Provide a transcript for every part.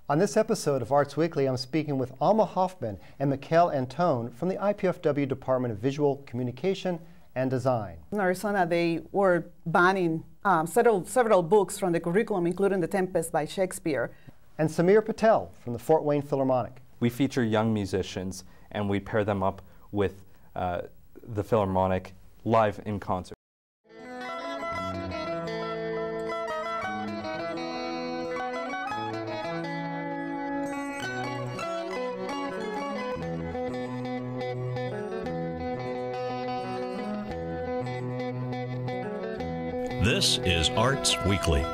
On this episode of Arts Weekly, I'm speaking with Alma Hoffmann and Mikhael Antone from the IPFW Department of Visual Communication and Design. In Arizona, they were banning several books from the curriculum, including The Tempest by Shakespeare. And Samir Patel from the Fort Wayne Philharmonic. We feature young musicians, and we pair them up with the Philharmonic live in concert. This is Arts Weekly.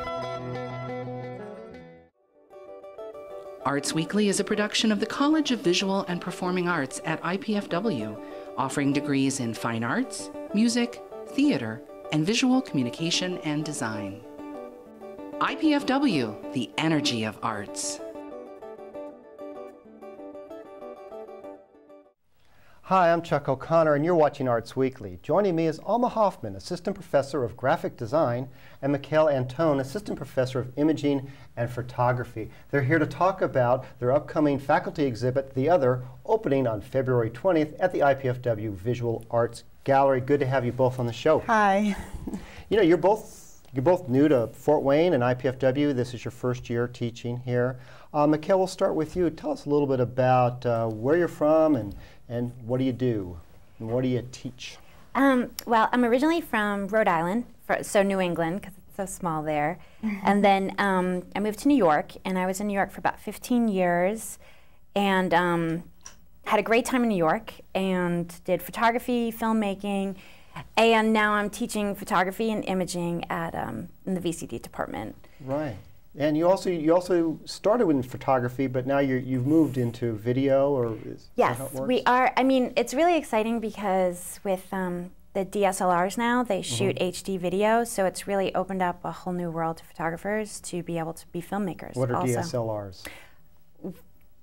Arts Weekly is a production of the College of Visual and Performing Arts at IPFW, offering degrees in fine arts, music, theater, and visual communication and design. IPFW, the energy of arts. Hi, I'm Chuck O'Connor, and you're watching Arts Weekly. Joining me is Alma Hoffmann, Assistant Professor of Graphic Design, and Mikhael Antone, Assistant Professor of Imaging and Photography. They're here to talk about their upcoming faculty exhibit, The Other, opening on February 20th at the IPFW Visual Arts Gallery. Good to have you both on the show. Hi. You know, you're both new to Fort Wayne and IPFW. This is your first year teaching here. Mikhael, we'll start with you. Tell us a little bit about where you're from and what do you do, and what do you teach? Well, I'm originally from Rhode Island, so New England, because it's so small there. And then I moved to New York, and I was in New York for about 15 years, and had a great time in New York, and did photography, filmmaking, and now I'm teaching photography and imaging at in the VCD department. Right. And you also started in photography, but now you've moved into video, or is yes, that how it works? we are. I mean, it's really exciting because with the DSLRs now, they shoot HD video, so it's really opened up a whole new world to photographers to be able to be filmmakers. What are also. DSLRs?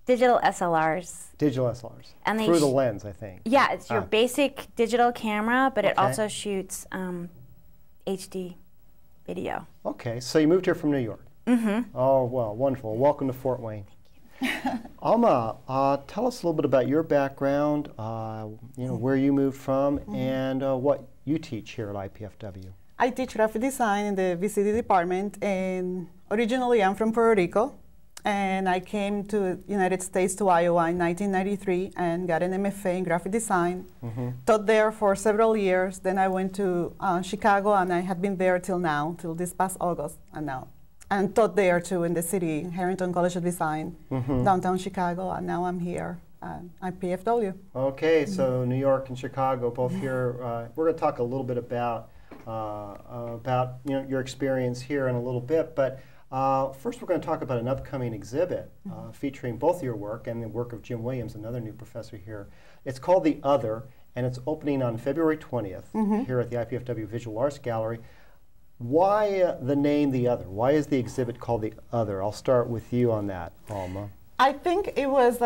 Digital SLRs. Digital SLRs. And through the lens, I think. Yeah, it's your basic digital camera, but it Okay. also shoots HD video. Okay, so you moved here from New York. Mm-hmm. Oh, well, wonderful. Welcome to Fort Wayne. Thank you. Alma, tell us a little bit about your background, where you moved from, and what you teach here at IPFW. I teach graphic design in the VCD department, and originally I'm from Puerto Rico, and I came to the United States, to Iowa in 1993, and got an MFA in graphic design. Taught there for several years. Then I went to Chicago, and I have been there till now, till this past August, and taught there too in the city, Harrington College of Design, downtown Chicago, and now I'm here at IPFW. Okay, so New York and Chicago, both here. We're going to talk a little bit about your experience here in a little bit, but first we're going to talk about an upcoming exhibit featuring both your work and the work of Jim Williams, another new professor here. It's called The Other, and it's opening on February 20th here at the IPFW Visual Arts Gallery. Why the name The Other? Why is the exhibit called The Other? I'll start with you on that, Alma. I think it was,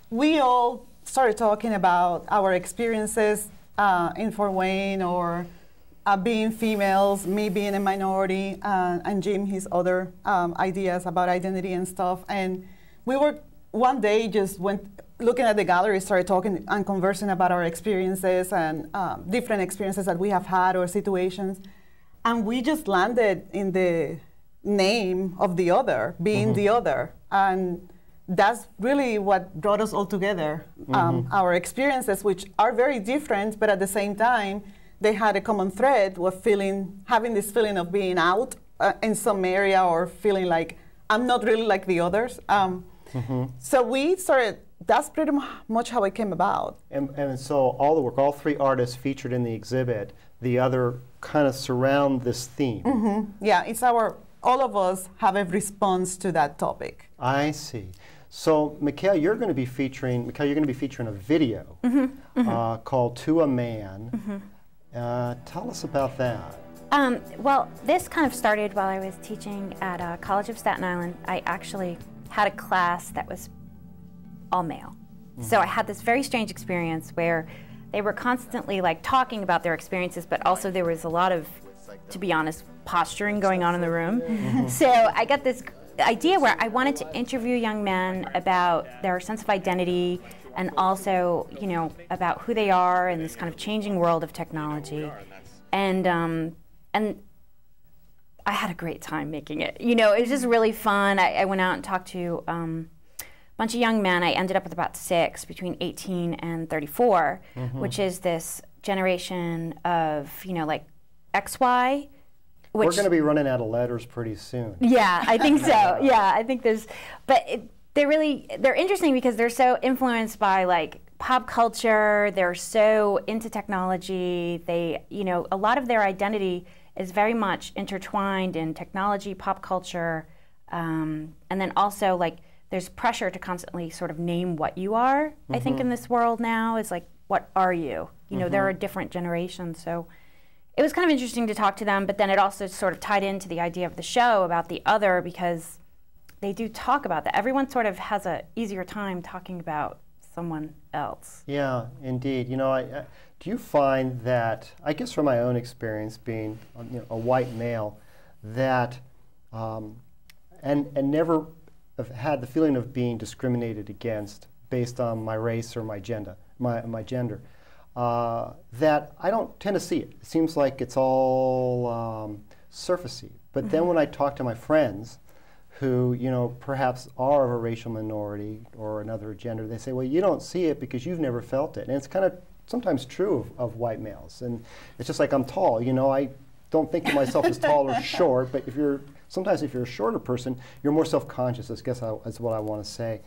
we all started talking about our experiences in Fort Wayne, or being females, me being a minority, and Jim his other ideas about identity and stuff. And we were one day just looking at the gallery, started talking and conversing about our experiences and different experiences that we have had or situations. And we just landed in the name of The Other, being The Other. And that's really what brought us all together. Our experiences, which are very different, but at the same time, they had a common thread with having this feeling of being out in some area, or feeling like I'm not really like the others. So we started, that's pretty much how it came about. And so all the work, all three artists featured in the exhibit, The Other, kind of surround this theme. Yeah, it's all of us have a response to that topic. I see. So, Mikhael, you're going to be featuring a video called To a Man. Tell us about that. Well, this kind of started while I was teaching at College of Staten Island. I actually had a class that was all male. So I had this very strange experience where they were constantly talking about their experiences, but also there was a lot of, to be honest, posturing going on in the room. So I got this idea where I wanted to interview young men about their sense of identity and also, you know, about who they are in this kind of changing world of technology. And I had a great time making it. You know, it was just really fun. I went out and talked to a bunch of young men. I ended up with about 6 between 18 and 34, which is this generation of, you know, like XY. We're going to be running out of letters pretty soon. Yeah, I think so. Yeah, I think there's, but they're interesting because they're so influenced by like pop culture. They're so into technology. They, you know, a lot of their identity is very much intertwined in technology, pop culture, and then also like there's pressure to constantly sort of name what you are. I think in this world now is like, what are you? You know, there are different generations, so. It was kind of interesting to talk to them, but then it also sort of tied into the idea of the show about the other because they do talk about that. Everyone sort of has an easier time talking about someone else. Yeah, indeed. You know, do you find that, I guess from my own experience being a white male, that, and never have had the feeling of being discriminated against based on my race or my gender, that I don't tend to see it. It seems like it's all surfacey. But then when I talk to my friends who, you know, perhaps are of a racial minority or another gender, they say, well, you don't see it because you've never felt it. And it's kind of sometimes true of white males. And it's just like I'm tall. You know, I don't think of myself as tall or short, but sometimes if you're a shorter person, you're more self-conscious, I guess is what I want to say.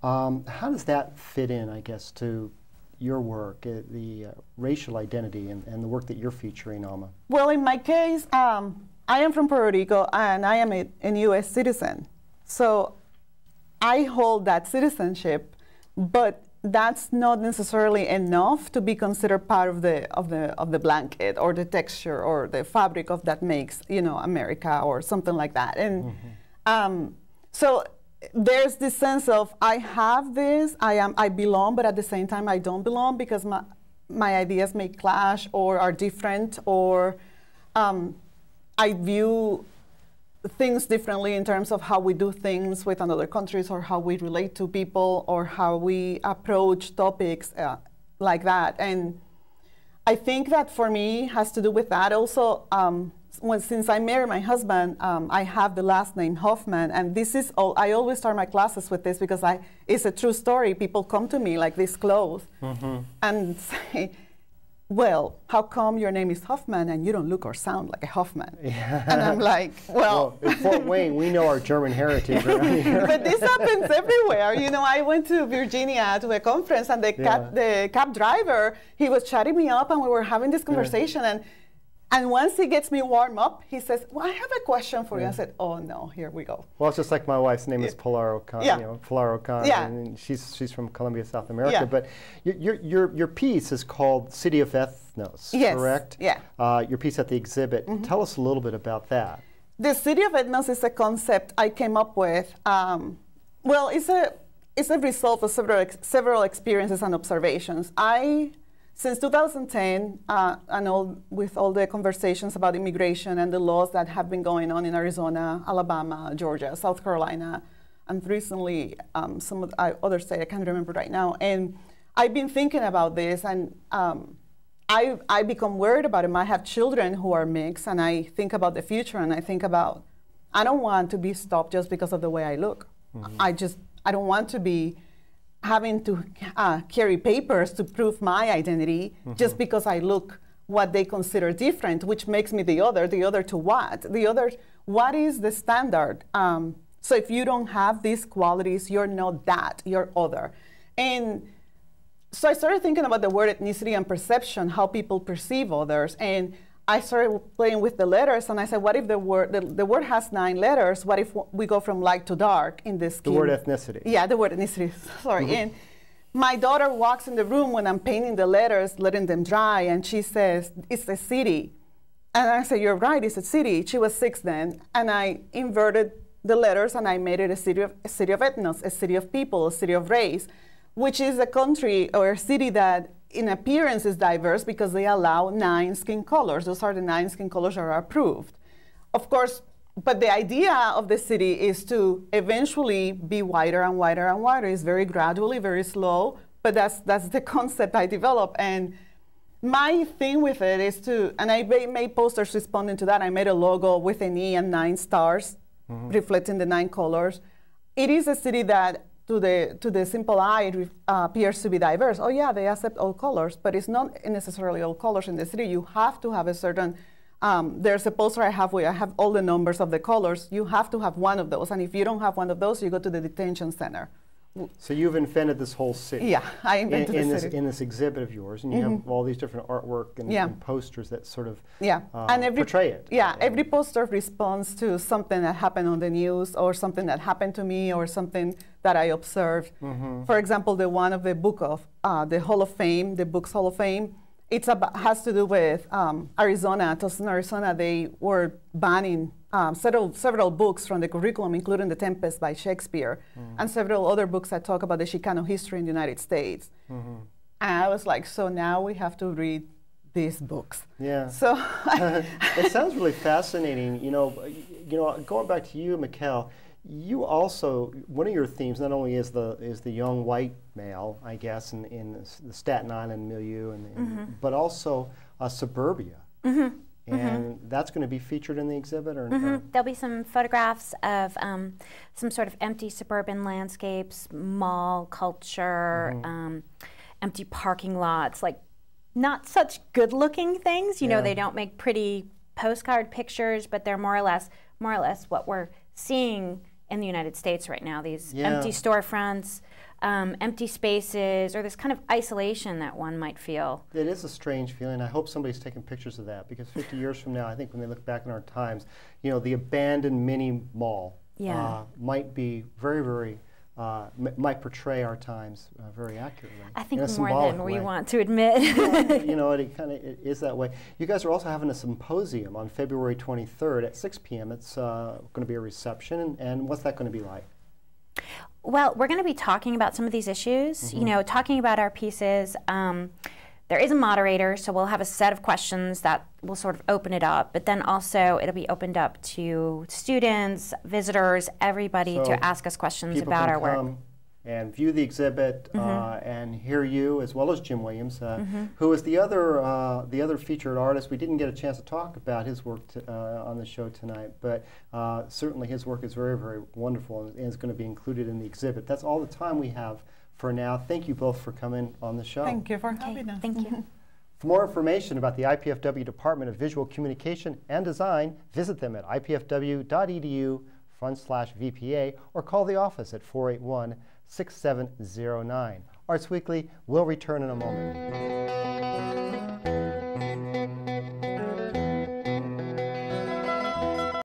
How does that fit in, I guess, to your work, the racial identity and the work that you're featuring, Alma? Well, in my case, I am from Puerto Rico and I am a U.S. citizen. So I hold that citizenship, but that's not necessarily enough to be considered part of the blanket or the texture or the fabric of that makes, you know, America or something like that. And so there's this sense of I have this, I belong, but at the same time I don't belong because my ideas may clash or are different, or I view things differently in terms of how we do things with other countries or how we relate to people or how we approach topics like that. And I think that for me has to do with that also. Since I married my husband, I have the last name Hoffmann, and this is all. I always start my classes with this because it's a true story. People come to me like this close and say, well, how come your name is Hoffmann and you don't look or sound like a Hoffmann? Yeah. And I'm like, well. In Fort Wayne, we know our German heritage around here. But this happens everywhere. You know, I went to Virginia to a conference, and the cab driver, he was chatting me up, and we were having this conversation, and once he gets me warm up, he says, well, I have a question for you. I said, oh, no, here we go. Well, it's just like my wife's name is Pilar O'Connor, and she's from Colombia, South America. Yeah. But your piece is called City of Ethnos, correct? Yeah. Your piece at the exhibit. Tell us a little bit about that. The City of Ethnos is a concept I came up with. Well, it's a result of several experiences and observations. Since 2010, with all the conversations about immigration and the laws that have been going on in Arizona, Alabama, Georgia, South Carolina, and recently some of the other states, I can't remember right now. And I've been thinking about this, and I become worried about it. I have children who are mixed, and I think about the future, and I think about, I don't want to be stopped just because of the way I look. I don't want to be having to carry papers to prove my identity just because I look what they consider different, which makes me the other to what? What is the standard? So if you don't have these qualities, you're not that, you're other. And so I started thinking about the word ethnicity and perception, how people perceive others. And I started playing with the letters, and I said, what if the word has 9 letters? What if we go from light to dark in this scheme? The word ethnicity. Yeah, the word ethnicity, sorry. And my daughter walks in the room when I'm painting the letters, letting them dry, and she says, it's a city. And I said, you're right, it's a city. She was 6 then, and I inverted the letters, and I made it a city of ethnos, a city of people, a city of race, which is a country or a city that in appearance is diverse because they allow 9 skin colors. Those are the 9 skin colors that are approved. Of course, but the idea of the city is to eventually be wider and wider and wider. It's very gradually, very slow, but that's the concept I developed. And my thing with it is to, and I made posters responding to that. I made a logo with an E and 9 stars, reflecting the 9 colors. It is a city that, to the simple eye, it appears to be diverse. Oh yeah, they accept all colors, but it's not necessarily all colors in the city. You have to have a certain, there's a poster I have where I have all the numbers of the colors. You have to have one of those, and if you don't have one of those, you go to the detention center. So you've invented this whole city. Yeah, I invented the city. In this exhibit of yours, and you have all these different artwork and posters that sort of and portray it. Yeah, every poster responds to something that happened on the news, or something that happened to me, or something that I observed. For example, the one of the book of the Hall of Fame, the Books Hall of Fame, has to do with Arizona. Tucson, Arizona, they were banning several books from the curriculum, including The Tempest by Shakespeare, and several other books that talk about the Chicano history in the United States. And I was like, so now we have to read these books. Yeah. So it sounds really fascinating. You know, going back to you, Mikhael, you also, one of your themes not only is the young white male, I guess, in the Staten Island milieu, but also suburbia. And that's going to be featured in the exhibit? Or There'll be some photographs of some sort of empty suburban landscapes, mall culture, empty parking lots, like not such good-looking things. You know, they don't make pretty postcard pictures, but they're more or less what we're seeing in the United States right now. These empty storefronts, empty spaces, or this kind of isolation that one might feel. It is a strange feeling. I hope somebody's taking pictures of that, because 50 years from now, I think when they look back in our times, you know, the abandoned mini mall might be very, very, might portray our times very accurately. I think more than we want to admit. You know, it kind of is that way. You guys are also having a symposium on February 23rd at 6 p.m. It's going to be a reception, and what's that going to be like? Well, we're going to be talking about some of these issues, you know, talking about our pieces. There is a moderator, so we'll have a set of questions that will sort of open it up, but then also it'll be opened up to students, visitors, everybody to ask us questions about our work. Come and view the exhibit and hear you, as well as Jim Williams, who is the other featured artist. We didn't get a chance to talk about his work on the show tonight, but certainly his work is very, very wonderful and is going to be included in the exhibit. That's all the time we have for now. Thank you both for coming on the show. Thank you for having us. Thank you. For more information about the IPFW Department of Visual Communication and Design, visit them at ipfw.edu/VPA or call the office at 481-6709. Arts Weekly will return in a moment.